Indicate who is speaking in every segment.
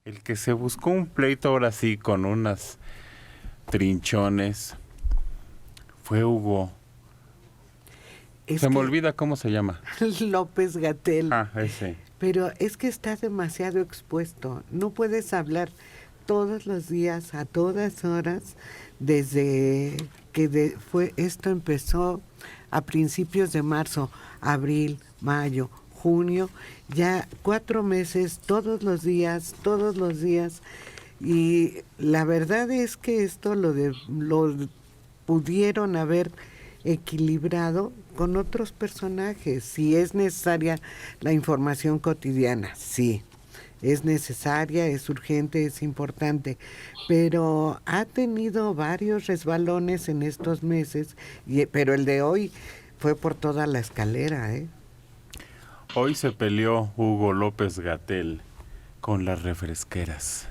Speaker 1: El que se buscó un pleito ahora sí con unas trinchones fue Hugo.
Speaker 2: Es
Speaker 1: Se me
Speaker 2: que
Speaker 1: olvida cómo se llama.
Speaker 2: López Gatel,
Speaker 1: Ah, ese.
Speaker 2: pero es que está demasiado expuesto. No puedes hablar todos los días, a todas horas, desde que esto empezó a principios de marzo, abril, mayo, junio, ya 4 meses, todos los días. Y la verdad es que esto lo pudieron haber equilibrado con otros personajes. Si es necesaria la información cotidiana, sí, es necesaria, es urgente, es importante, pero ha tenido varios resbalones en estos meses, pero el de hoy fue por toda la escalera, ¿eh?
Speaker 1: Hoy se peleó Hugo López Gatell con las refresqueras.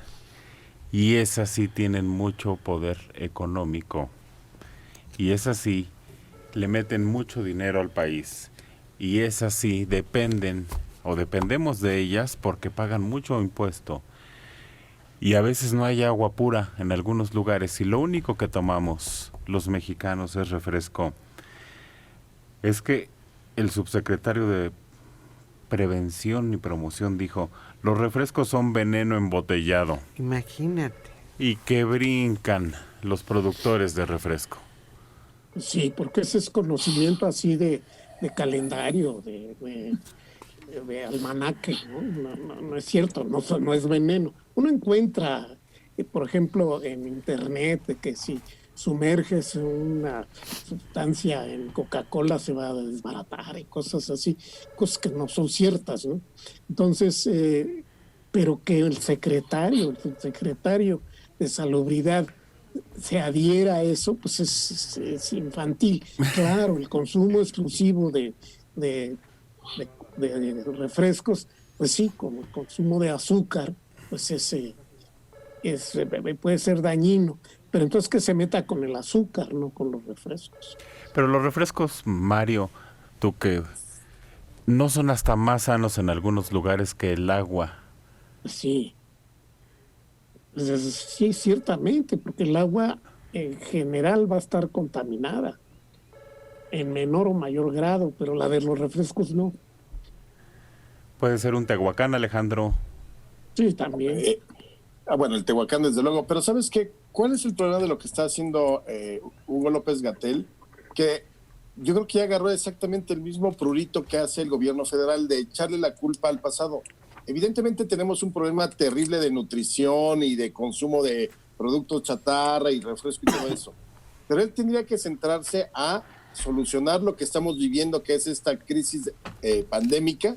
Speaker 1: Y esas sí tienen mucho poder económico. Y esas sí le meten mucho dinero al país. Y esas sí dependen o dependemos de ellas porque pagan mucho impuesto. Y a veces no hay agua pura en algunos lugares y lo único que tomamos los mexicanos es refresco. Es que el subsecretario de Prevención y Promoción dijo, los refrescos son veneno embotellado.
Speaker 2: Imagínate.
Speaker 1: Y que brincan los productores de refresco.
Speaker 3: Sí, porque ese es conocimiento así de calendario, de almanaque, ¿no? No es cierto, no es veneno. Uno encuentra, por ejemplo, en internet, de que si sumerges una sustancia en Coca-Cola se va a desbaratar y cosas así, cosas que no son ciertas, ¿no? Entonces, pero que el subsecretario de Salubridad se adhiera a eso, pues es infantil. Claro, el consumo exclusivo de, de refrescos, pues sí, como el consumo de azúcar, pues puede ser dañino. Pero entonces que se meta con el azúcar, no con los refrescos.
Speaker 1: Pero los refrescos, Mario, tú que no son hasta más sanos en algunos lugares que el agua.
Speaker 3: Sí, sí, ciertamente, porque el agua en general va a estar contaminada en menor o mayor grado, pero la de los refrescos no.
Speaker 1: Puede ser un Tehuacán, Alejandro.
Speaker 3: Sí, también.
Speaker 4: Bueno, el Tehuacán, desde luego. Pero ¿sabes qué? ¿Cuál es el problema de lo que está haciendo Hugo López Gatell? Que yo creo que ya agarró exactamente el mismo prurito que hace el gobierno federal de echarle la culpa al pasado. Evidentemente tenemos un problema terrible de nutrición y de consumo de productos chatarra y refresco y todo eso. Pero él tendría que centrarse a solucionar lo que estamos viviendo, que es esta crisis pandémica,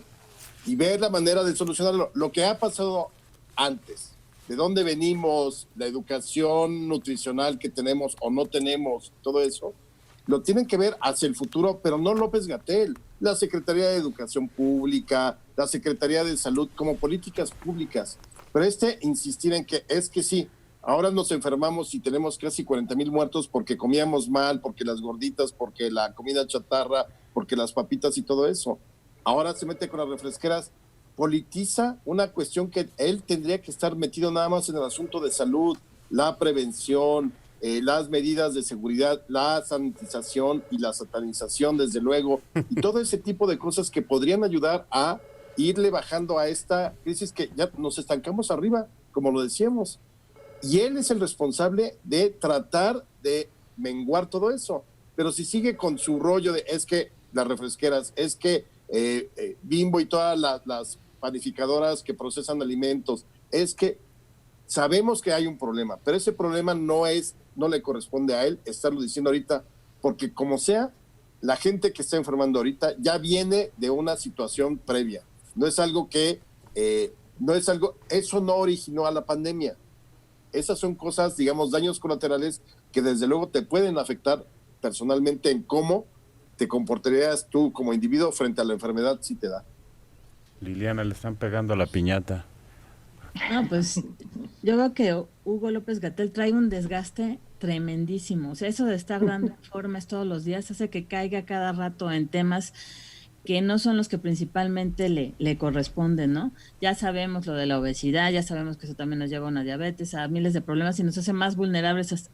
Speaker 4: y ver la manera de solucionarlo. Lo que ha pasado antes, de dónde venimos, la educación nutricional que tenemos o no tenemos, todo eso, lo tienen que ver hacia el futuro, pero no López Gatell, la Secretaría de Educación Pública, la Secretaría de Salud, como políticas públicas. Pero insistir en que es que sí, ahora nos enfermamos y tenemos casi 40,000 muertos porque comíamos mal, porque las gorditas, porque la comida chatarra, porque las papitas y todo eso. Ahora se mete con las refresqueras, politiza una cuestión que él tendría que estar metido nada más en el asunto de salud, la prevención, las medidas de seguridad, la sanitización y la satanización, desde luego, y todo ese tipo de cosas que podrían ayudar a irle bajando a esta crisis que ya nos estancamos arriba, como lo decíamos. Y él es el responsable de tratar de menguar todo eso. Pero si sigue con su rollo de es que las refresqueras, es que Bimbo y todas las panificadoras que procesan alimentos, es que sabemos que hay un problema, pero ese problema no le corresponde a él estarlo diciendo ahorita, porque como sea, la gente que está enfermando ahorita ya viene de una situación previa. No es algo que, eso no originó a la pandemia. Esas son cosas, digamos, daños colaterales que desde luego te pueden afectar personalmente en cómo te comportarías tú como individuo frente a la enfermedad si te da.
Speaker 1: Liliana, le están pegando a la piñata.
Speaker 5: No, pues yo veo que Hugo López Gatell trae un desgaste tremendísimo. O sea, eso de estar dando informes todos los días hace que caiga cada rato en temas que no son los que principalmente le corresponden, ¿no? Ya sabemos lo de la obesidad, ya sabemos que eso también nos lleva a una diabetes, a miles de problemas y nos hace más vulnerables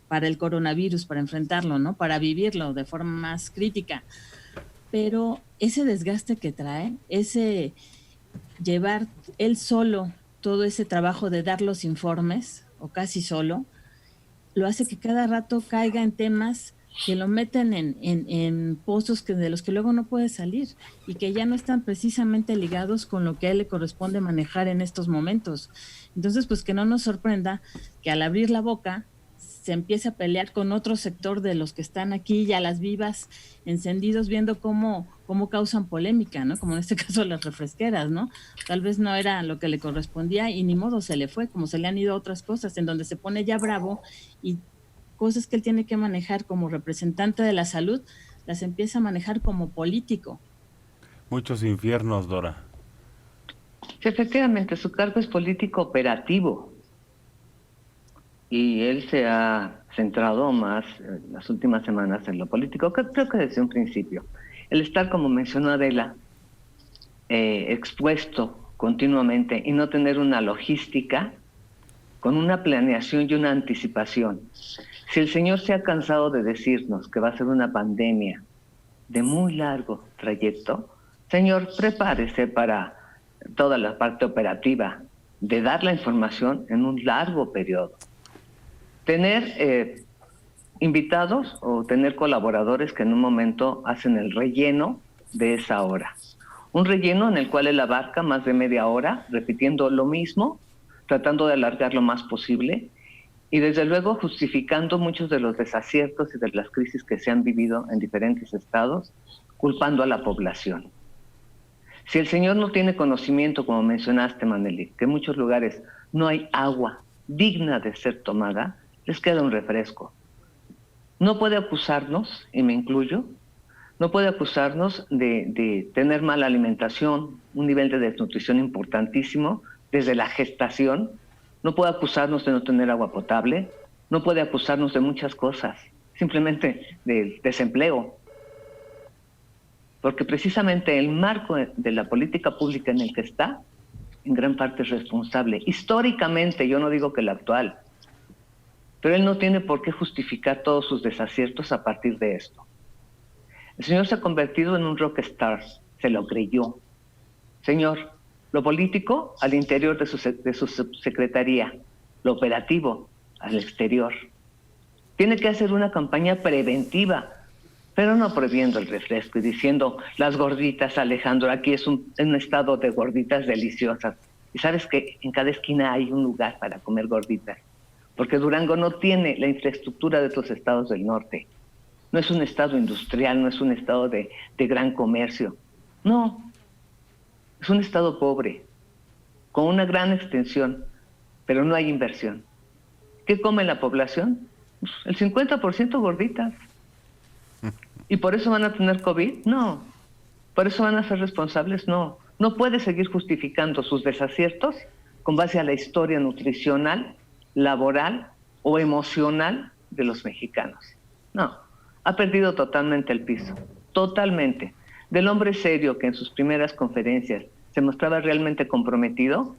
Speaker 5: para el coronavirus, para enfrentarlo, ¿no? Para vivirlo de forma más crítica. Pero ese desgaste que trae, ese llevar él solo todo ese trabajo de dar los informes, o casi solo, lo hace que cada rato caiga en temas que lo meten en pozos de los que luego no puede salir y que ya no están precisamente ligados con lo que a él le corresponde manejar en estos momentos. Entonces, pues que no nos sorprenda que al abrir la boca se empiece a pelear con otro sector de los que están aquí ya las vivas, encendidos, viendo cómo causan polémica, ¿no? Como en este caso las refresqueras, ¿no? Tal vez no era lo que le correspondía y ni modo, se le fue, como se le han ido otras cosas, en donde se pone ya bravo y cosas que él tiene que manejar como representante de la salud, las empieza a manejar como político.
Speaker 1: Muchos infiernos, Dora.
Speaker 6: Sí, efectivamente, su cargo es político operativo y él se ha centrado más en las últimas semanas en lo político, creo que desde un principio. El estar, como mencionó Adela, expuesto continuamente y no tener una logística con una planeación y una anticipación. Si el señor se ha cansado de decirnos que va a ser una pandemia de muy largo trayecto, señor, prepárese para toda la parte operativa de dar la información en un largo periodo. Tener invitados o tener colaboradores que en un momento hacen el relleno de esa hora. Un relleno en el cual él abarca más de media hora, repitiendo lo mismo, tratando de alargar lo más posible y desde luego justificando muchos de los desaciertos y de las crisis que se han vivido en diferentes estados, culpando a la población. Si el señor no tiene conocimiento, como mencionaste, Maneli, que en muchos lugares no hay agua digna de ser tomada, les queda un refresco. No puede acusarnos, y me incluyo, no puede acusarnos de tener mala alimentación, un nivel de desnutrición importantísimo desde la gestación. No puede acusarnos de no tener agua potable, no puede acusarnos de muchas cosas, simplemente del desempleo. Porque precisamente el marco de la política pública en el que está, en gran parte es responsable. Históricamente, yo no digo que el actual, pero él no tiene por qué justificar todos sus desaciertos a partir de esto. El señor se ha convertido en un rockstar, se lo creyó. Señor, lo político al interior de su secretaría, lo operativo al exterior. Tiene que hacer una campaña preventiva, pero no prohibiendo el refresco y diciendo las gorditas, Alejandro, aquí es un estado de gorditas deliciosas. Y sabes que en cada esquina hay un lugar para comer gorditas, porque Durango no tiene la infraestructura de otros estados del norte. No es un estado industrial, no es un estado de gran comercio. No, es un estado pobre, con una gran extensión, pero no hay inversión. ¿Qué come la población? El 50% gorditas. ¿Y por eso van a tener COVID? No. ¿Por eso van a ser responsables? No. No puede seguir justificando sus desaciertos con base a la historia nutricional, laboral o emocional de los mexicanos. No. Ha perdido totalmente el piso. Totalmente. Del hombre serio que en sus primeras conferencias se mostraba realmente comprometido,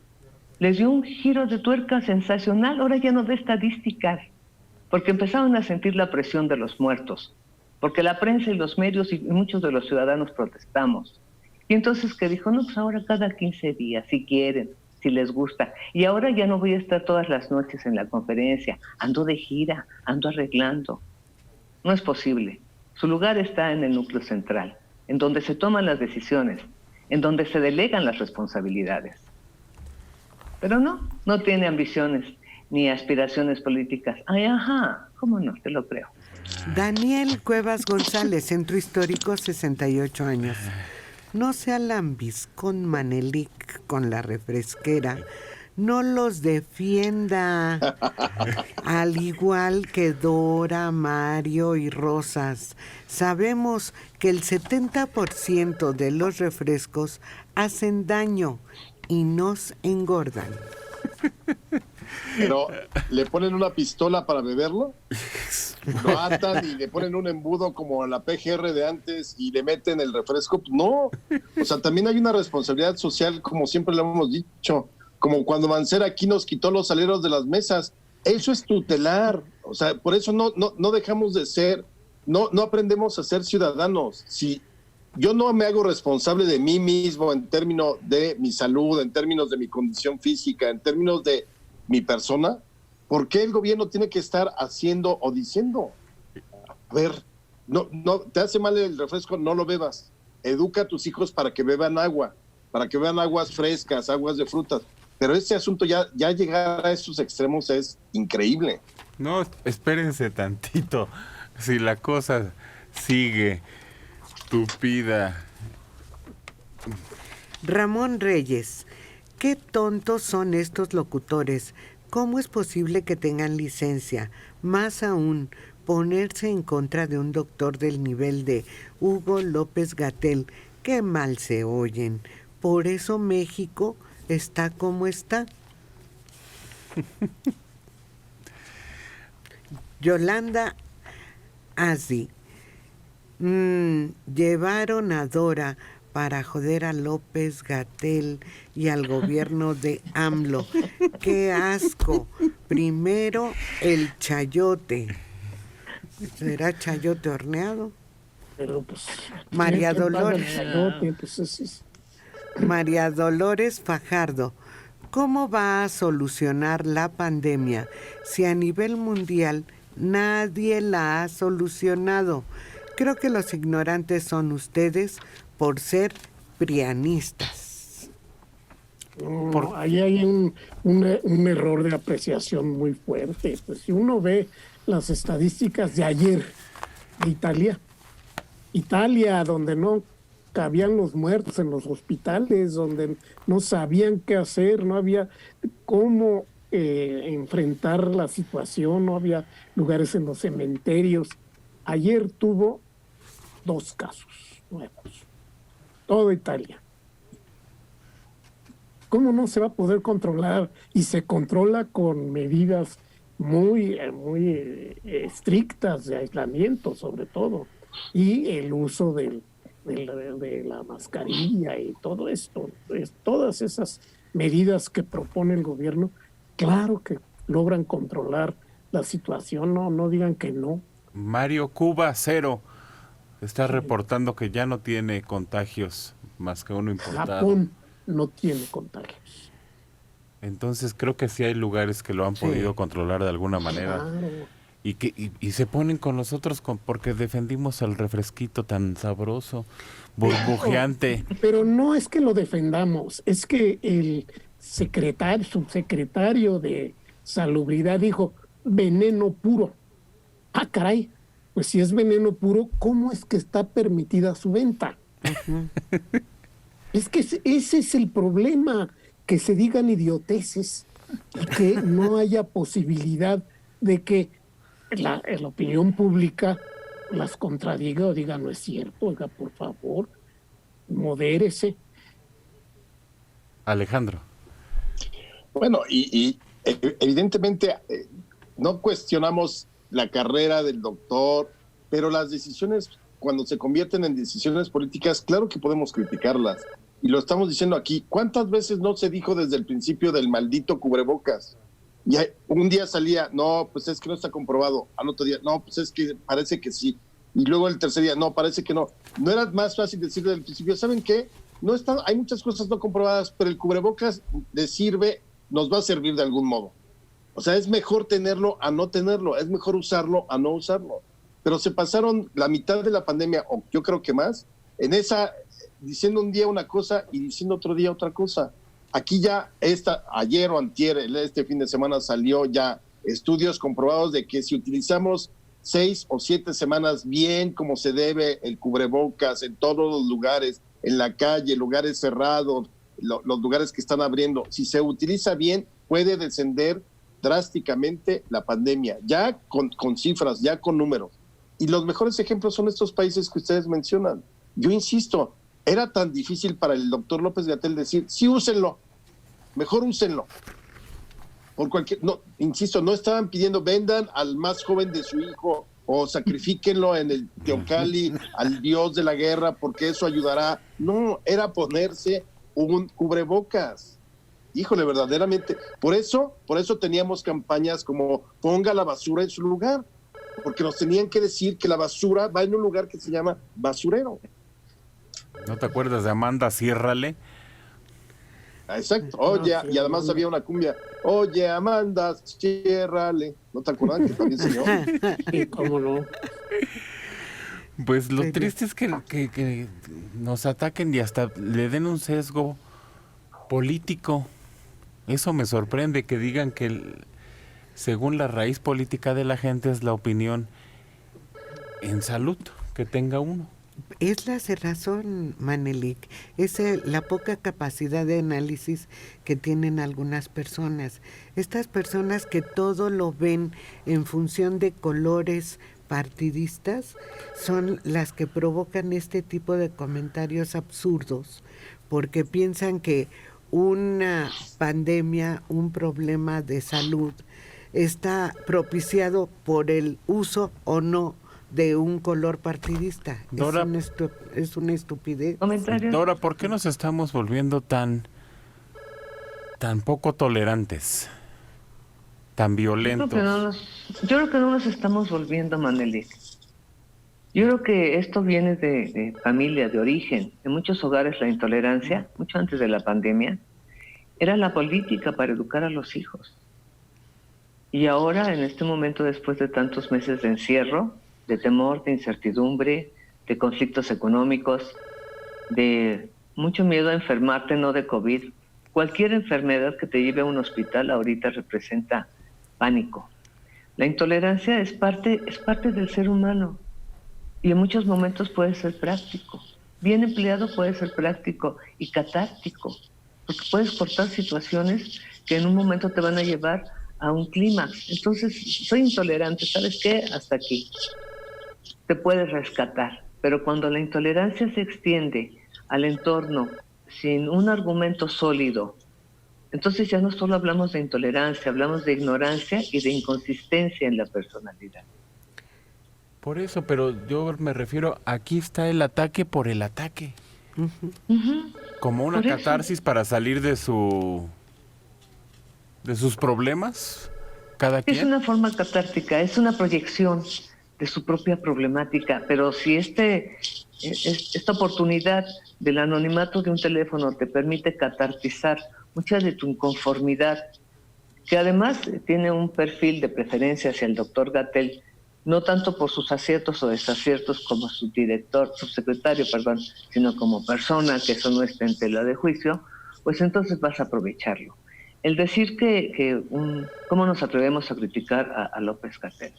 Speaker 6: les dio un giro de tuerca sensacional. Ahora ya no da estadísticas, porque empezaron a sentir la presión de los muertos, porque la prensa y los medios y muchos de los ciudadanos protestamos. Y entonces que dijo, no, pues ahora cada 15 días, si quieren, si les gusta. Y ahora ya no voy a estar todas las noches en la conferencia, ando de gira, ando arreglando. No es posible. Su lugar está en el núcleo central, en donde se toman las decisiones, en donde se delegan las responsabilidades. Pero no tiene ambiciones ni aspiraciones políticas. Ay, ajá, ¿cómo no? Te lo creo.
Speaker 2: Daniel Cuevas González, Centro Histórico, 68 años. No sea lambiscón, Manelik, con la refresquera. No los defienda, al igual que Dora, Mario y Rosas. Sabemos que el 70% de los refrescos hacen daño y nos engordan.
Speaker 4: Pero le ponen una pistola para beberlo, lo atan y le ponen un embudo como la PGR de antes y le meten el refresco. No, o sea, también hay una responsabilidad social, como siempre lo hemos dicho, como cuando Mancera aquí nos quitó los aleros de las mesas. Eso es tutelar, o sea, por eso no dejamos de ser, no aprendemos a ser ciudadanos. Si yo no me hago responsable de mí mismo en términos de mi salud, en términos de mi condición física, en términos de mi persona, ¿por qué el gobierno tiene que estar haciendo o diciendo? A ver, no, te hace mal el refresco, no lo bebas. Educa a tus hijos para que beban agua, para que beban aguas frescas, aguas de frutas. Pero este asunto ya llegar a esos extremos es increíble.
Speaker 1: No, espérense tantito. Si la cosa sigue tupida.
Speaker 2: Ramón Reyes, qué tontos son estos locutores. ¿Cómo es posible que tengan licencia? Más aún, ponerse en contra de un doctor del nivel de Hugo López-Gatell. Qué mal se oyen. Por eso México está como está. Yolanda Azzi. Llevaron a Dora para joder a López-Gatell y al gobierno de AMLO. ¡Qué asco! Primero el chayote. ¿Será chayote horneado?
Speaker 3: Pero pues...
Speaker 2: María
Speaker 3: ¿quién paga el
Speaker 2: Dolores.
Speaker 3: chayote? Pues es...
Speaker 2: María Dolores Fajardo. ¿Cómo va a solucionar la pandemia si a nivel mundial nadie la ha solucionado? Creo que los ignorantes son ustedes por ser prianistas.
Speaker 3: No, ahí hay un error de apreciación muy fuerte. Pues si uno ve las estadísticas de ayer de Italia, donde no cabían los muertos en los hospitales, donde no sabían qué hacer, no había cómo enfrentar la situación, no había lugares en los cementerios. Ayer tuvo 2 casos nuevos, toda Italia. ¿Cómo no se va a poder controlar? Y se controla con medidas muy estrictas de aislamiento, sobre todo, y el uso de la mascarilla y todo esto, todas esas medidas que propone el gobierno, claro que logran controlar la situación, no digan que no.
Speaker 1: Mario Cuba, 0. Está reportando que ya no tiene contagios más que uno importado.
Speaker 3: Japón no tiene contagios.
Speaker 1: Entonces creo que sí hay lugares que lo han podido controlar de alguna manera.
Speaker 3: Claro.
Speaker 1: Y se ponen con nosotros porque defendimos al refresquito tan sabroso, burbujeante.
Speaker 3: Pero no es que lo defendamos, es que el subsecretario de Salubridad dijo veneno puro. Ah, caray, pues si es veneno puro, ¿cómo es que está permitida su venta? Es que ese es el problema, que se digan idioteces y que no haya posibilidad de que la opinión pública las contradiga o diga no es cierto, oiga, por favor, modérese.
Speaker 1: Alejandro.
Speaker 4: Bueno, y evidentemente no cuestionamos la carrera del doctor, pero las decisiones, cuando se convierten en decisiones políticas, claro que podemos criticarlas. Y lo estamos diciendo aquí. ¿Cuántas veces no se dijo desde el principio del maldito cubrebocas? Y un día salía, no, pues es que no está comprobado. Al otro día, no, pues es que parece que sí. Y luego el tercer día, no, parece que no. ¿No era más fácil decir desde el principio? ¿Saben qué? No está, hay muchas cosas no comprobadas, pero el cubrebocas les sirve, nos va a servir de algún modo. O sea, es mejor tenerlo a no tenerlo, es mejor usarlo a no usarlo. Pero se pasaron la mitad de la pandemia, o yo creo que más, en esa, diciendo un día una cosa y diciendo otro día otra cosa. Aquí ya, ayer o antier, este fin de semana salió ya estudios comprobados de que si utilizamos 6 o 7 semanas bien como se debe el cubrebocas en todos los lugares, en la calle, lugares cerrados, los lugares que están abriendo, si se utiliza bien, puede descender drásticamente la pandemia, ya con cifras, ya con números. Y los mejores ejemplos son estos países que ustedes mencionan. Yo insisto, era tan difícil para el doctor López-Gatell decir, sí, úsenlo, mejor úsenlo. por cualquier, no, insisto, no estaban pidiendo vendan al más joven de su hijo o sacrifíquenlo en el Teocalli al dios de la guerra porque eso ayudará. No, era ponerse un cubrebocas. Híjole, verdaderamente. Por eso teníamos campañas como ponga la basura en su lugar, porque nos tenían que decir que la basura va en un lugar que se llama basurero.
Speaker 1: ¿No te acuerdas de Amanda Ciérrale?
Speaker 4: Exacto. Oye, y además había una cumbia. Oye, Amanda, ciérrale. ¿No te acuerdas que también se dio?
Speaker 3: Sí, cómo no.
Speaker 1: Pues lo
Speaker 2: Serio.
Speaker 1: triste es que nos ataquen y hasta le den un sesgo político. Eso me sorprende, que digan que según la raíz política de la gente es la opinión en salud que tenga uno.
Speaker 2: Es la cerrazón, Manelik, es la poca capacidad de análisis que tienen algunas personas. Estas personas que todo lo ven en función de colores partidistas son las que provocan este tipo de comentarios absurdos, porque piensan que una pandemia, un problema de salud, está propiciado por el uso o no de un color partidista.
Speaker 1: Dora,
Speaker 2: Es una estupidez.
Speaker 6: ¿Comentarios?
Speaker 1: Dora, ¿por qué nos estamos volviendo tan poco tolerantes? Tan violentos.
Speaker 6: Yo creo que no nos estamos volviendo, Manelik. Yo creo que esto viene de familia, de origen. En muchos hogares la intolerancia, mucho antes de la pandemia, era la política para educar a los hijos. Y ahora, en este momento, después de tantos meses de encierro, de temor, de incertidumbre, de conflictos económicos, de mucho miedo a enfermarte, no de COVID, cualquier enfermedad que te lleve a un hospital ahorita representa pánico. La intolerancia es parte del ser humano y en muchos momentos puede ser práctico. Bien empleado puede ser práctico y catártico, porque puedes cortar situaciones que en un momento te van a llevar a un clímax. Entonces, soy intolerante, ¿sabes qué? Hasta aquí. Te puedes rescatar, pero cuando la intolerancia se extiende al entorno sin un argumento sólido, entonces ya no solo hablamos de intolerancia, hablamos de ignorancia y de inconsistencia en la personalidad.
Speaker 1: Por eso, pero yo me refiero, aquí está el ataque por el ataque. Como una
Speaker 6: Por eso.
Speaker 1: catarsis para salir de sus problemas, cada
Speaker 6: Es
Speaker 1: quien.
Speaker 6: una forma catártica, es una proyección de su propia problemática, pero si esta oportunidad del anonimato de un teléfono te permite catartizar mucha de tu inconformidad, que además tiene un perfil de preferencia hacia el doctor Gatell, no tanto por sus aciertos o desaciertos como subsecretario, sino como persona, que eso no está en tela de juicio, pues entonces vas a aprovecharlo. El decir ¿cómo nos atrevemos a criticar a López Gatell?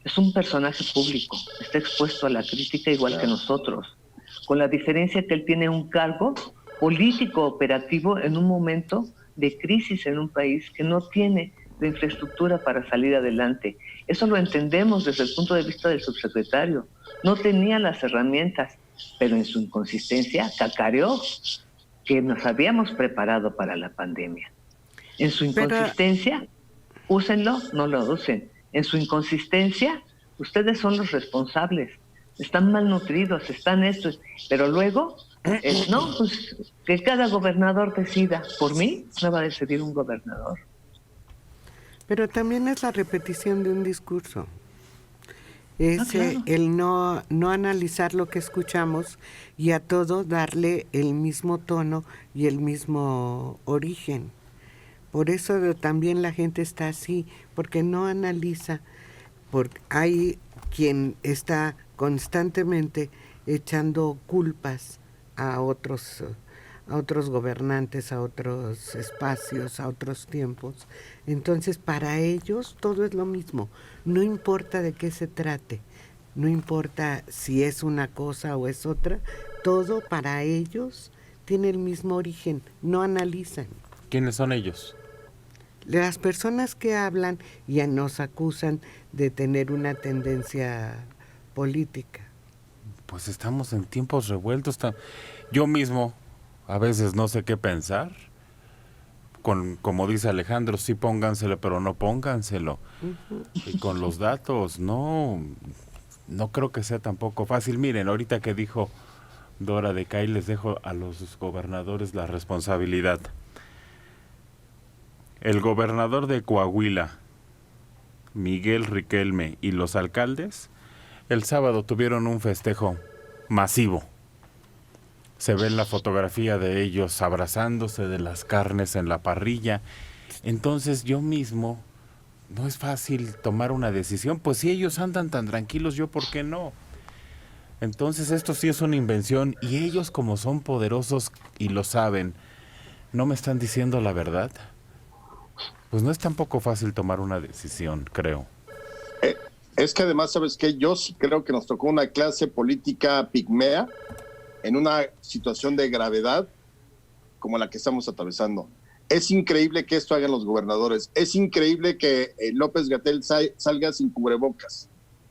Speaker 6: Es un personaje público, está expuesto a la crítica igual que nosotros, con la diferencia que él tiene un cargo político operativo en un momento de crisis en un país que no tiene la infraestructura para salir adelante. Eso lo entendemos desde el punto de vista del subsecretario. No tenía las herramientas, pero en su inconsistencia cacareó que nos habíamos preparado para la pandemia. En su inconsistencia, úsenlo, no lo usen. En su inconsistencia, ustedes son los responsables. Están malnutridos, están estos, pero luego, no, pues que cada gobernador decida. Por mí, no va a decidir un gobernador.
Speaker 2: Pero también es la repetición de un discurso. Es
Speaker 6: claro.
Speaker 2: el no analizar lo que escuchamos y a todo darle el mismo tono y el mismo origen. Por eso también la gente está así, porque no analiza, porque hay quien está constantemente echando culpas a otros gobernantes, a otros espacios, a otros tiempos. Entonces, para ellos todo es lo mismo, no importa de qué se trate, no importa si es una cosa o es otra, todo para ellos tiene el mismo origen, no analizan.
Speaker 1: ¿Quiénes son ellos?
Speaker 2: Las personas que hablan ya nos acusan de tener una tendencia política.
Speaker 1: Pues estamos en tiempos revueltos. Yo mismo a veces no sé qué pensar. como dice Alejandro, sí pónganselo, pero no pónganselo. Y con los datos, no creo que sea tampoco fácil. Miren, ahorita que dijo Dora de Cay, les dejo a los gobernadores la responsabilidad. El gobernador de Coahuila, Miguel Riquelme, y los alcaldes, el sábado tuvieron un festejo masivo. Se ve en la fotografía de ellos abrazándose, de las carnes en la parrilla. Entonces yo mismo, no es fácil tomar una decisión, pues si ellos andan tan tranquilos, yo ¿por qué no? Entonces esto sí es una invención, y ellos, como son poderosos y lo saben, ¿no me están diciendo la verdad? Pues no es tampoco fácil tomar una decisión, creo.
Speaker 4: Es que además, ¿sabes qué? Yo sí creo que nos tocó una clase política pigmea en una situación de gravedad como la que estamos atravesando. Es increíble que esto hagan los gobernadores. Es increíble que López-Gatell salga sin cubrebocas.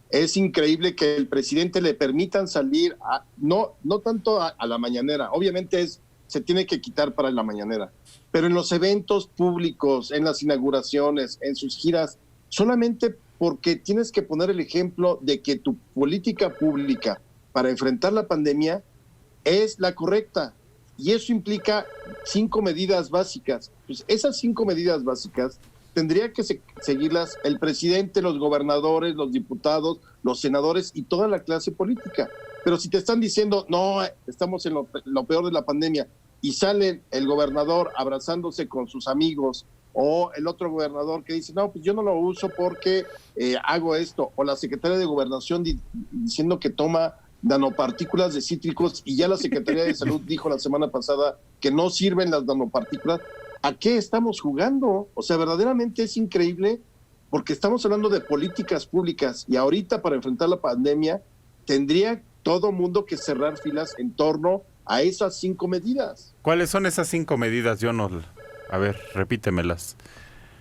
Speaker 4: Es increíble que el presidente le permitan salir, no tanto a la mañanera. Obviamente se tiene que quitar para la mañanera. Pero en los eventos públicos, en las inauguraciones, en sus giras, solamente porque tienes que poner el ejemplo de que tu política pública para enfrentar la pandemia es la correcta. Y eso implica 5 medidas básicas. Pues esas 5 medidas básicas tendría que seguirlas el presidente, los gobernadores, los diputados, los senadores y toda la clase política. Pero si te están diciendo, no, estamos en lo peor de la pandemia, y sale el gobernador abrazándose con sus amigos, o el otro gobernador que dice, no, pues yo no lo uso porque hago esto, o la secretaria de Gobernación diciendo que toma nanopartículas de cítricos, y ya la Secretaría de Salud dijo la semana pasada que no sirven las nanopartículas. ¿A qué estamos jugando? O sea, verdaderamente es increíble, porque estamos hablando de políticas públicas, y ahorita para enfrentar la pandemia tendría todo mundo que cerrar filas en torno a esas 5 medidas.
Speaker 1: ¿Cuáles son esas 5 medidas? Yo no... A ver, repítemelas.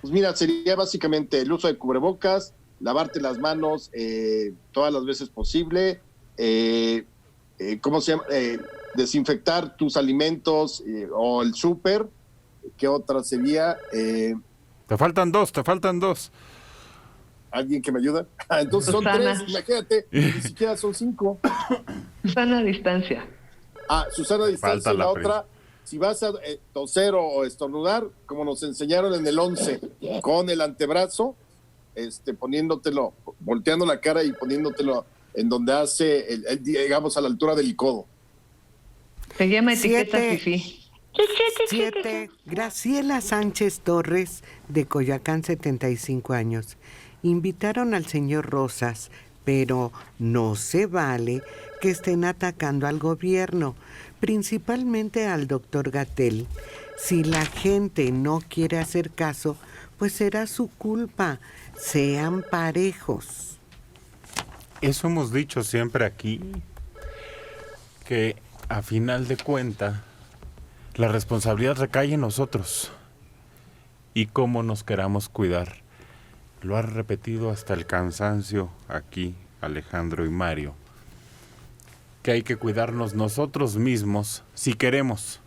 Speaker 4: Pues mira, sería básicamente el uso de cubrebocas, lavarte las manos todas las veces posible, ¿cómo se llama? Desinfectar tus alimentos o el súper. ¿Qué otra sería?
Speaker 1: Te faltan dos.
Speaker 4: ¿Alguien que me ayuda? Entonces son
Speaker 6: Susana.
Speaker 4: 3, imagínate, ni siquiera son 5.
Speaker 6: Sana distancia.
Speaker 4: Susana distancia,
Speaker 1: Falta
Speaker 4: la
Speaker 1: la
Speaker 4: otra, si vas a toser o estornudar, como nos enseñaron en el 11, con el antebrazo, poniéndotelo, volteando la cara y poniéndotelo en donde hace, digamos, a la altura del codo.
Speaker 6: Se llama etiqueta
Speaker 2: 7.
Speaker 6: fifí.
Speaker 2: 7. Graciela Sánchez Torres, de Coyoacán, 75 años. Invitaron al señor Rosas, pero no se vale que estén atacando al gobierno, principalmente al doctor Gatell. Si la gente no quiere hacer caso, pues será su culpa. Sean parejos.
Speaker 1: Eso hemos dicho siempre aquí, que a final de cuentas la responsabilidad recae en nosotros y cómo nos queramos cuidar. Lo ha repetido hasta el cansancio aquí Alejandro y Mario, que hay que cuidarnos nosotros mismos si queremos.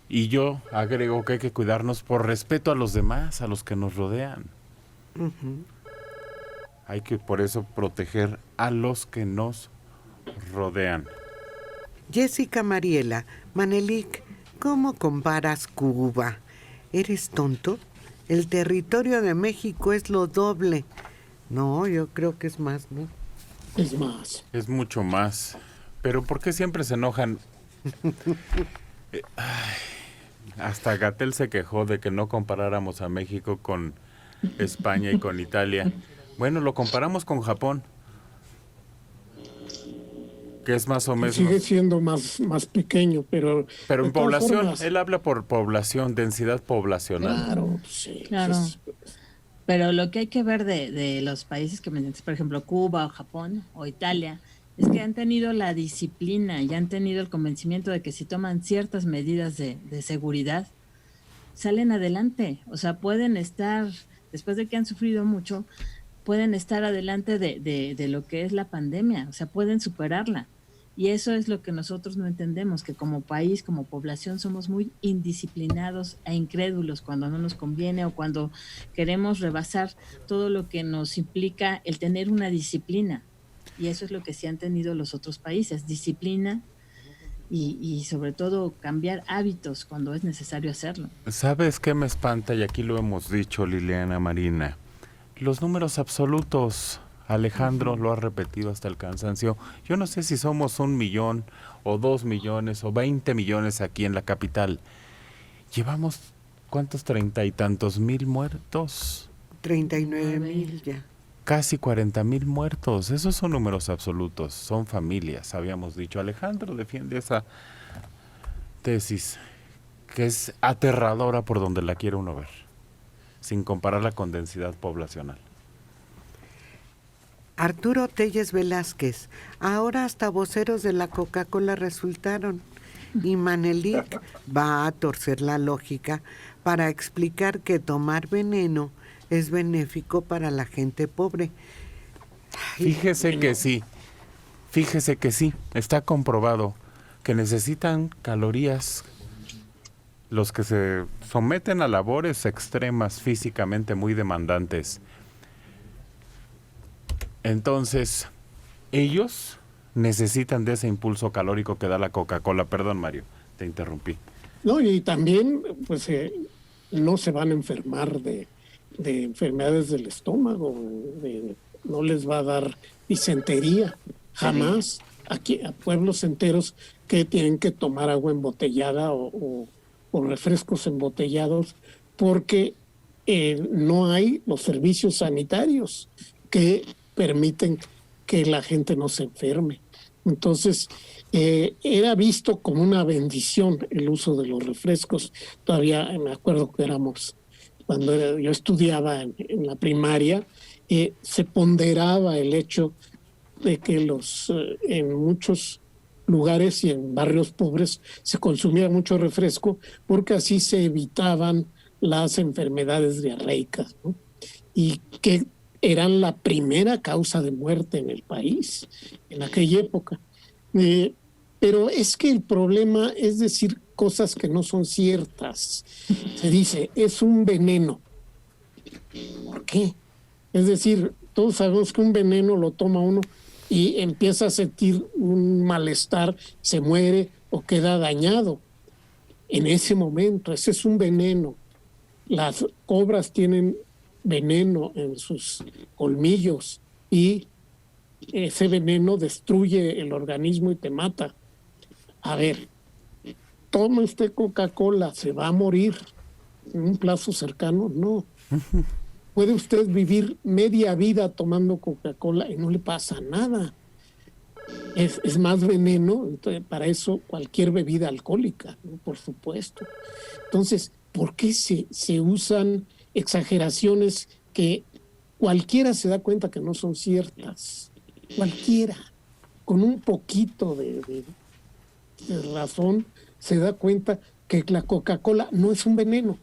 Speaker 1: Y yo agrego que hay que cuidarnos por respeto a los demás, a los que nos rodean. Hay que por eso proteger a los que nos rodean.
Speaker 2: Jessica Mariela, Manelik, ¿cómo comparas Cuba? ¿Eres tonto? El territorio de México es lo doble. No, yo creo que es más, ¿no?
Speaker 3: Es más.
Speaker 1: Es mucho más. Pero ¿por qué siempre se enojan? Hasta Gatell se quejó de que no comparáramos a México con España y con Italia. Bueno, lo comparamos con Japón, que es más o menos...
Speaker 3: Sigue siendo más pequeño, pero
Speaker 1: Pero en
Speaker 3: de todas
Speaker 1: población,
Speaker 3: formas,
Speaker 1: él habla por población, densidad poblacional.
Speaker 3: claro, sí.
Speaker 5: Claro. Pero lo que hay que ver de los países que mencionaste, por ejemplo, Cuba o Japón o Italia, es que han tenido la disciplina y han tenido el convencimiento de que si toman ciertas medidas de seguridad, salen adelante. O sea, pueden estar, después de que han sufrido mucho, pueden estar adelante de lo que es la pandemia. O sea, pueden superarla. Y eso es lo que nosotros no entendemos, que como país, como población, somos muy indisciplinados e incrédulos cuando no nos conviene o cuando queremos rebasar todo lo que nos implica el tener una disciplina. Y eso es lo que sí han tenido los otros países, disciplina y sobre todo cambiar hábitos cuando es necesario hacerlo.
Speaker 1: ¿Sabes qué me espanta? Y aquí lo hemos dicho, Liliana Marina. Los números absolutos. Alejandro lo ha repetido hasta el cansancio. Yo no sé si somos 1 millón o 2 millones o 20 millones aquí en la capital. Llevamos, ¿cuántos? 30 y tantos mil muertos.
Speaker 2: 39,000 ya.
Speaker 1: Casi 40,000 muertos. Esos son números absolutos. Son familias, habíamos dicho. Alejandro defiende esa tesis que es aterradora por donde la quiere uno ver, sin compararla con densidad poblacional.
Speaker 2: Arturo Telles Velázquez, ahora hasta voceros de la Coca-Cola resultaron. Y Manelik va a torcer la lógica para explicar que tomar veneno es benéfico para la gente pobre.
Speaker 1: Fíjese que sí, está comprobado que necesitan calorías los que se someten a labores extremas físicamente muy demandantes. Entonces, ellos necesitan de ese impulso calórico que da la Coca-Cola. Perdón, Mario, te interrumpí.
Speaker 3: No, y también, pues, no se van a enfermar de enfermedades del estómago, no les va a dar disentería, jamás. Aquí, a pueblos enteros que tienen que tomar agua embotellada o refrescos embotellados, porque no hay los servicios sanitarios que permiten que la gente no se enferme. Entonces, era visto como una bendición el uso de los refrescos. Todavía me acuerdo que cuando yo estudiaba en la primaria, se ponderaba el hecho de que en muchos lugares y en barrios pobres se consumía mucho refresco porque así se evitaban las enfermedades diarreicas, ¿no? Y que eran la primera causa de muerte en el país en aquella época. Pero es que el problema es decir cosas que no son ciertas. Se dice, es un veneno. ¿Por qué? Es decir, todos sabemos que un veneno lo toma uno y empieza a sentir un malestar, se muere o queda dañado. En ese momento, ese es un veneno. Las cobras tienen veneno en sus colmillos y ese veneno destruye el organismo y te mata. A ver, toma usted Coca-Cola, ¿se va a morir en un plazo cercano? No. Puede usted vivir media vida tomando Coca-Cola y no le pasa nada. Es más veneno, entonces, para eso cualquier bebida alcohólica, ¿no? Por supuesto. Entonces, ¿por qué se usan exageraciones que cualquiera se da cuenta que no son ciertas? Cualquiera, con un poquito de razón, se da cuenta que la Coca-Cola no es un veneno,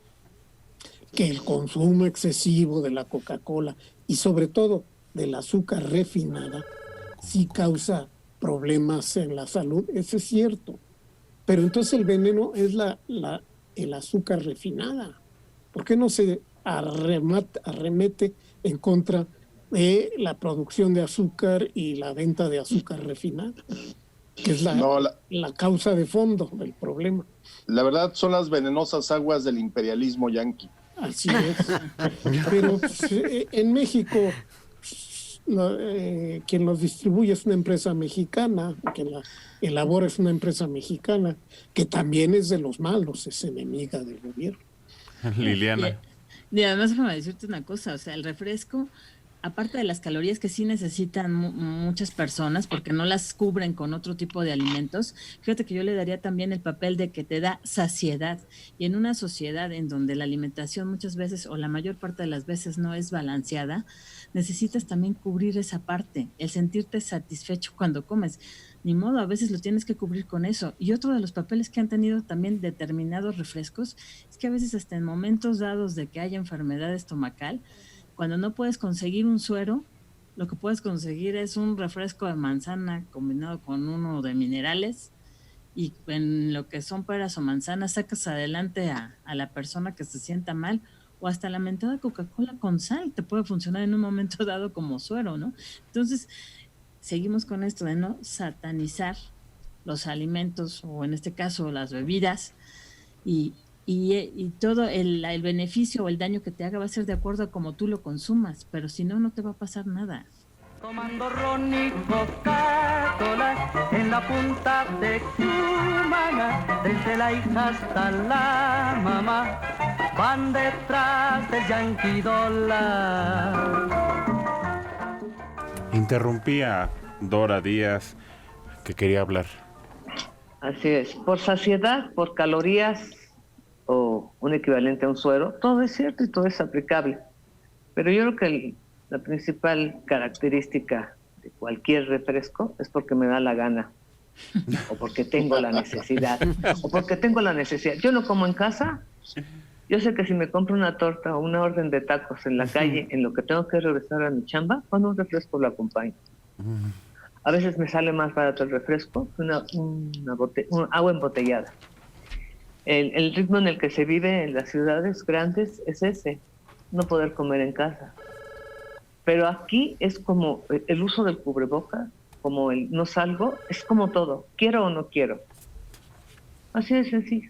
Speaker 3: que el consumo excesivo de la Coca-Cola y sobre todo del azúcar refinada sí causa problemas en la salud, eso es cierto. Pero entonces el veneno es el azúcar refinada. ¿Por qué no se arremete en contra de la producción de azúcar y la venta de azúcar refinada? Que es la causa de fondo del problema.
Speaker 4: La verdad son las venenosas aguas del imperialismo yanqui.
Speaker 3: Así es. Pero en México quien los distribuye es una empresa mexicana, quien la elabora es una empresa mexicana, que también es de los malos, es enemiga del gobierno.
Speaker 1: Liliana.
Speaker 5: Y además, déjame decirte una cosa, o sea, el refresco, aparte de las calorías que sí necesitan muchas personas porque no las cubren con otro tipo de alimentos, fíjate que yo le daría también el papel de que te da saciedad. Y en una sociedad en donde la alimentación muchas veces o la mayor parte de las veces no es balanceada, necesitas también cubrir esa parte, el sentirte satisfecho cuando comes. Ni modo, a veces lo tienes que cubrir con eso. Y otro de los papeles que han tenido también determinados refrescos es que a veces hasta en momentos dados de que haya enfermedad estomacal, cuando no puedes conseguir un suero, lo que puedes conseguir es un refresco de manzana combinado con uno de minerales, y en lo que son peras o manzanas sacas adelante a la persona que se sienta mal, o hasta la mentada Coca-Cola con sal te puede funcionar en un momento dado como suero, ¿no? Entonces, seguimos con esto de no satanizar los alimentos, o en este caso las bebidas, y todo el beneficio o el daño que te haga va a ser de acuerdo a cómo tú lo consumas, pero si no, no te va a pasar nada.
Speaker 7: Tomando ron y Coca-Cola en la punta de Cumaná, desde la hija hasta la mamá, van detrás del Yankee Dollar.
Speaker 1: Interrumpí a Dora Díaz, que quería hablar.
Speaker 6: Así es, por saciedad, por calorías o un equivalente a un suero, todo es cierto y todo es aplicable. Pero yo creo que la principal característica de cualquier refresco es porque me da la gana, o porque tengo la necesidad, o porque tengo la necesidad. Yo no como en casa. Yo sé que si me compro una torta o una orden de tacos en la calle, en lo que tengo que regresar a mi chamba, con un refresco lo acompaño. A veces me sale más barato el refresco que un agua embotellada. El ritmo en el que se vive en las ciudades grandes es ese, no poder comer en casa. Pero aquí es como el uso del cubrebocas, como el no salgo, es como todo, quiero o no quiero. Así de sencillo.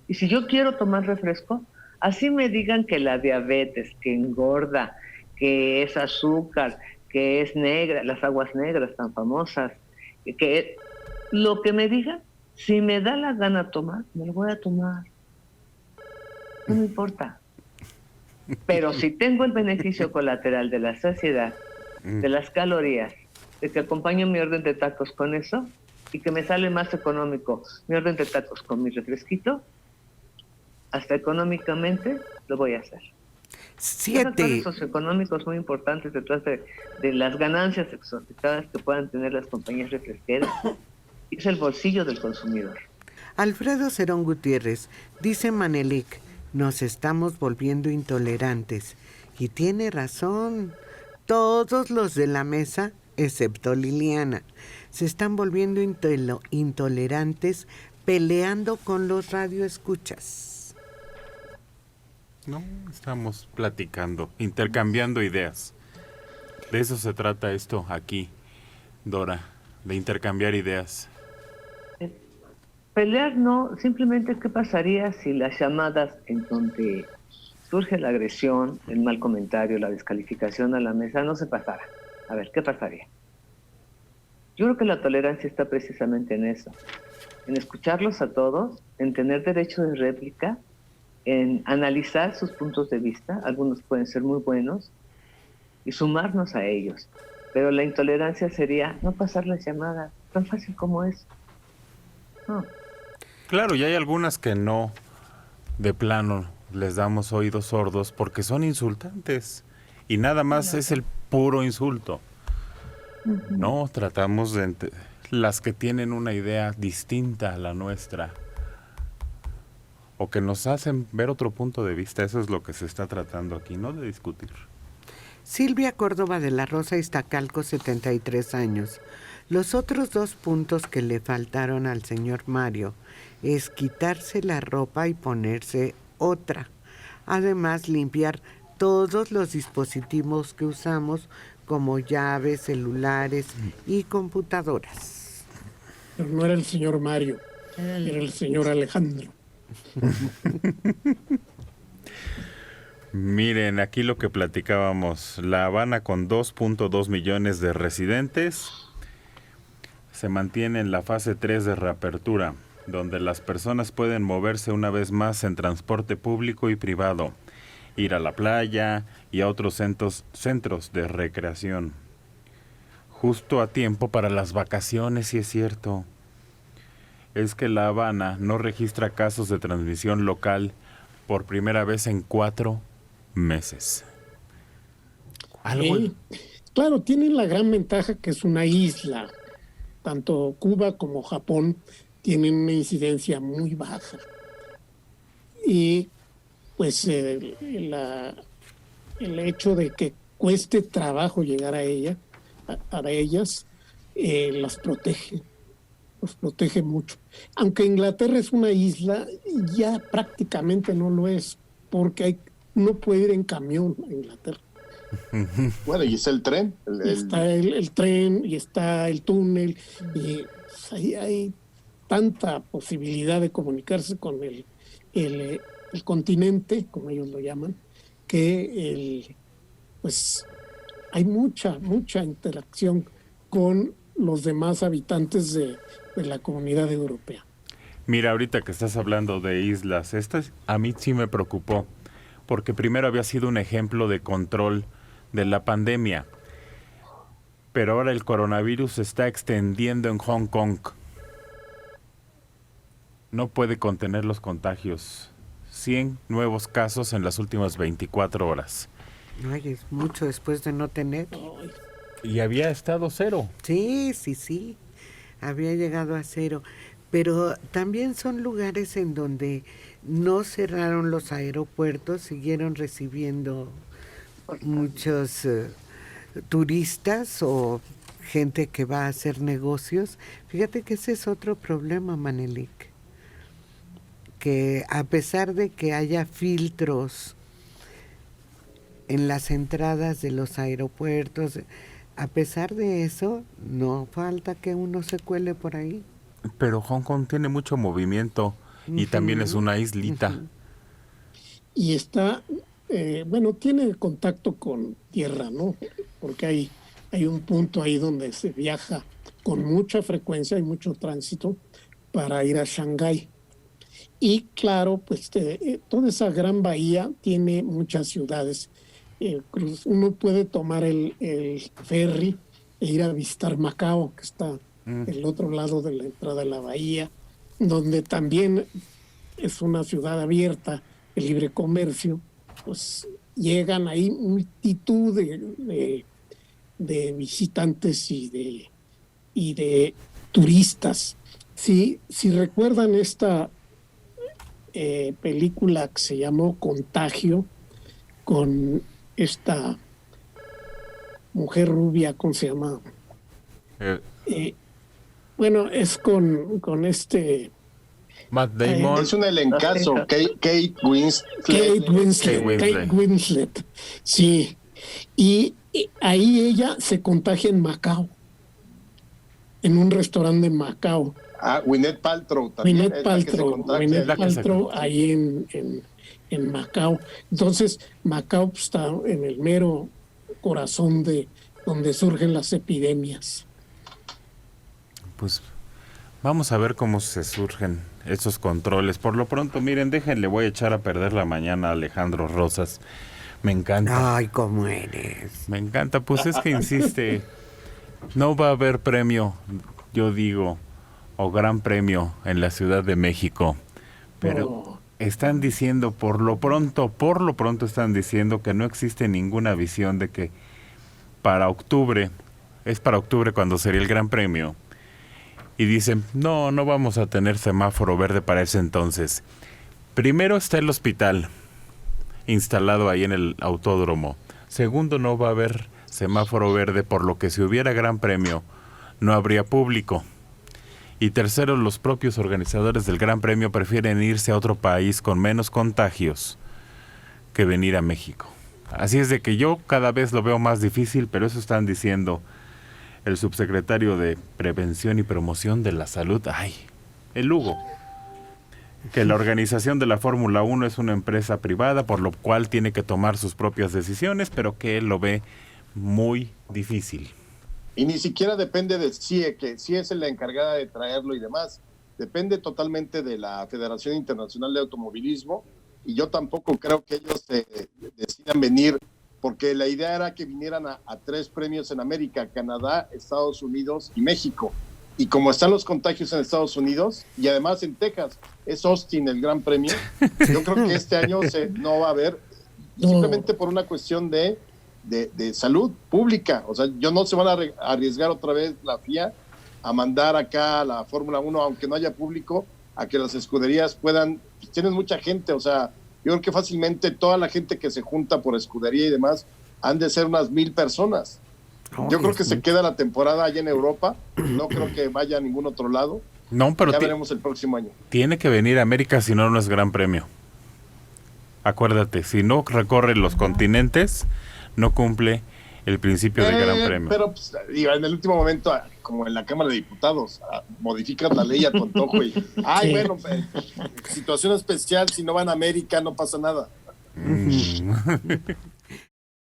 Speaker 6: Y si yo quiero tomar refresco, así me digan que la diabetes, que engorda, que es azúcar, que es negra, las aguas negras tan famosas, que lo que me digan, si me da la gana tomar, me lo voy a tomar. No me importa. Pero si tengo el beneficio colateral de la saciedad, de las calorías, de que acompaño mi orden de tacos con eso, y que me sale más económico mi orden de tacos con mi refresquito, hasta económicamente lo voy a hacer.
Speaker 2: 7.
Speaker 6: Hay factores socioeconómicos muy importantes detrás de las ganancias exorbitantes que puedan tener las compañías refresqueras. Es el bolsillo del consumidor.
Speaker 2: Alfredo Cerón Gutiérrez dice: Manelik, nos estamos volviendo intolerantes. Y tiene razón. Todos los de la mesa, excepto Liliana, se están volviendo intolerantes, peleando con los radioescuchas.
Speaker 1: No, estamos platicando, intercambiando ideas. De eso se trata esto aquí, Dora, de intercambiar ideas.
Speaker 6: Pelear no, simplemente qué pasaría si las llamadas en donde surge la agresión, el mal comentario, la descalificación a la mesa no se pasara. A ver, ¿qué pasaría? Yo creo que la tolerancia está precisamente en eso, en escucharlos a todos, en tener derecho de réplica, en analizar sus puntos de vista, algunos pueden ser muy buenos, y sumarnos a ellos. Pero la intolerancia sería no pasar las llamadas, tan fácil como es. No.
Speaker 1: Claro, y hay algunas que no, de plano, les damos oídos sordos porque son insultantes. Y nada más es el puro insulto. No, tratamos de las que tienen una idea distinta a la nuestra, o que nos hacen ver otro punto de vista. Eso es lo que se está tratando aquí, no de discutir.
Speaker 2: Silvia Córdoba de la Rosa, Iztacalco, 73 años. Los otros 2 puntos que le faltaron al señor Mario es quitarse la ropa y ponerse otra. Además, limpiar todos los dispositivos que usamos, como llaves, celulares y computadoras.
Speaker 3: Pero no era el señor Mario, era el señor Alejandro.
Speaker 1: Miren, aquí lo que platicábamos, La Habana con 2.2 millones de residentes se mantiene en la fase 3 de reapertura, donde las personas pueden moverse una vez más en transporte público y privado, ir a la playa y a otros centros de recreación. Justo a tiempo para las vacaciones, si es cierto. Es que La Habana no registra casos de transmisión local por primera vez en 4 meses.
Speaker 3: Sí, claro, tienen la gran ventaja que es una isla. Tanto Cuba como Japón tienen una incidencia muy baja. Y pues el hecho de que cueste trabajo llegar a ellas, los protege mucho. Aunque Inglaterra es una isla, ya prácticamente no lo es, porque uno puede ir en camión a Inglaterra.
Speaker 4: Bueno, y es el tren.
Speaker 3: Está el tren y está el túnel, y pues, hay tanta posibilidad de comunicarse con el continente, como ellos lo llaman, que pues hay mucha interacción con los demás habitantes de la comunidad europea.
Speaker 1: Mira, ahorita que estás hablando de islas, a mí sí me preocupó, porque primero había sido un ejemplo de control de la pandemia, pero ahora el coronavirus se está extendiendo en Hong Kong. No puede contener los contagios. 100 nuevos casos en las últimas 24 horas.
Speaker 2: Ay, es mucho después de no tener.
Speaker 1: Y había estado 0.
Speaker 2: Sí, había llegado a 0. Pero también son lugares en donde no cerraron los aeropuertos, siguieron recibiendo muchos turistas o gente que va a hacer negocios. Fíjate que ese es otro problema, Manelik, que a pesar de que haya filtros en las entradas de los aeropuertos, a pesar de eso, no falta que uno se cuele por ahí.
Speaker 1: Pero Hong Kong tiene mucho movimiento y también es una islita.
Speaker 3: Y está, tiene contacto con tierra, ¿no? Porque hay un punto ahí donde se viaja con mucha frecuencia, hay mucho tránsito para ir a Shanghái. Y claro, pues toda esa gran bahía tiene muchas ciudades. Uno puede tomar el ferry e ir a visitar Macao, que está del otro lado de la entrada de la bahía, donde también es una ciudad abierta, de libre comercio. Pues llegan ahí multitud de visitantes y de turistas. Si recuerdan esta película que se llamó Contagio, con esta mujer rubia, ¿cómo se llama? Es con este
Speaker 1: Matt Damon.
Speaker 4: Es un elencazo. Kate
Speaker 3: Winslet. Sí. Y ahí ella se contagia en Macao, en un restaurante de Macao.
Speaker 4: Gwyneth Paltrow también.
Speaker 3: Gwyneth Paltrow ahí en Macao. Entonces, Macao está en el mero corazón de donde surgen las epidemias.
Speaker 1: Pues vamos a ver cómo se surgen esos controles. Por lo pronto, miren, déjenle, voy a echar a perder la mañana a Alejandro Rosas. Me encanta.
Speaker 2: Ay, ¿cómo eres?
Speaker 1: Me encanta, pues es que insiste. No va a haber premio, yo digo, o gran premio en la Ciudad de México. Pero están diciendo, por lo pronto están diciendo que no existe ninguna visión de que para octubre cuando sería el gran premio. Y dicen, no vamos a tener semáforo verde para ese entonces. Primero está el hospital instalado ahí en el autódromo. Segundo, no va a haber semáforo verde, por lo que si hubiera gran premio no habría público. Y tercero, los propios organizadores del gran premio prefieren irse a otro país con menos contagios que venir a México. Así es de que yo cada vez lo veo más difícil, pero eso están diciendo el subsecretario de Prevención y Promoción de la Salud, el Hugo, que la organización de la Fórmula 1 es una empresa privada, por lo cual tiene que tomar sus propias decisiones, pero que él lo ve muy difícil.
Speaker 4: Y ni siquiera depende de CIE, que CIE es la encargada de traerlo y demás. Depende totalmente de la Federación Internacional de Automovilismo, y yo tampoco creo que ellos decidan venir, porque la idea era que vinieran a 3 premios en América: Canadá, Estados Unidos y México. Y como están los contagios en Estados Unidos, y además en Texas, es Austin el gran premio, yo creo que este año no va a haber, simplemente por una cuestión de salud pública. O sea, no se van a arriesgar otra vez la FIA a mandar acá a la Fórmula 1, aunque no haya público, a que las escuderías puedan, tienen mucha gente, o sea, yo creo que fácilmente toda la gente que se junta por escudería y demás han de ser unas 1,000 personas. Yo creo que se queda la temporada allá en Europa, no creo que vaya a ningún otro lado.
Speaker 1: No, pero
Speaker 4: ya veremos el próximo año.
Speaker 1: Tiene que venir a América, si no, no es Gran Premio. Acuérdate, si no recorre los continentes, no cumple el principio del Gran Premio.
Speaker 4: Pero pues, en el último momento, como en la Cámara de Diputados, modificas la ley a tu antojo y, bueno, situación especial, si no van a América no pasa nada.